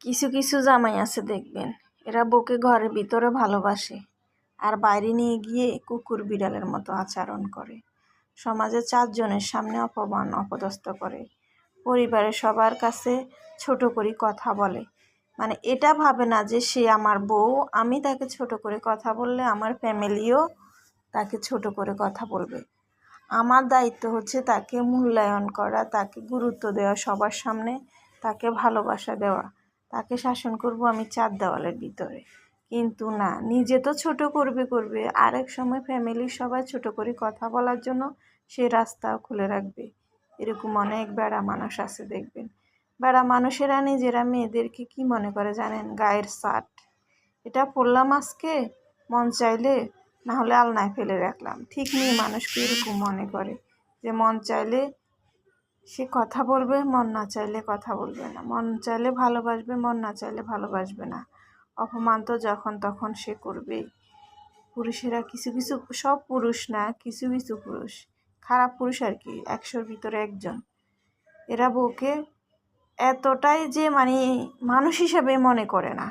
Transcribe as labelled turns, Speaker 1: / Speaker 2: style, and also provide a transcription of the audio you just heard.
Speaker 1: কিছু কিছু জামাই আছে দেখবেন, এরা বউকে ঘরের ভিতরে ভালোবাসে আর বাইরে নিয়ে গিয়ে কুকুর বিড়ালের মতো আচরণ করে, সমাজে 4 জনের সামনে অপমান অপদস্থ করে, পরিবারের সবার কাছে ছোট করে কথা বলে। মানে এটা ভাবে না যে সে আমার বউ, আমি তাকে ছোট করে কথা বললে আমার ফ্যামিলিও তাকে ছোট করে কথা বলবে। আমার দায়িত্ব হচ্ছে তাকে মূল্যায়ন করা, তাকে গুরুত্ব দেওয়া, সবার সামনে তাকে ভালোবাসা দেওয়া। তাকে শাসন করব আমি 4 দেওয়ালের ভিতরে, কিন্তু না, নিজে তো ছোট করবে, আরেক সময় ফ্যামিলির সবাই ছোট করে কথা বলার জন্য সে রাস্তাও খুলে রাখবে। এরকম অনেক বেড়া মানুষ আছে দেখবেন। বেড়া মানুষেরা নিজেরা মেয়েদেরকে কি মনে করে জানেন? গায়ের সাট। এটা পরলাম আজকে, মন চাইলে না হলে আলনায় ফেলে রাখলাম। ঠিক নেই, মানুষকে এরকম মনে করে যে মন চাইলে সে কথা বলবে, মন না চাইলে কথা বলবে না, মন চাইলে ভালোবাসবে, মন না চাইলে ভালোবাসবে না। অপমান তো যখন তখন সে করবেই। পুরুষেরা কিছু কিছু, সব পুরুষ না, কিছু কিছু পুরুষ, খারাপ পুরুষ আর কি, 100-র ভিতরে 1 জন, এরা বউকে এতটাই যে মানে মানুষ হিসাবে মনে করে না।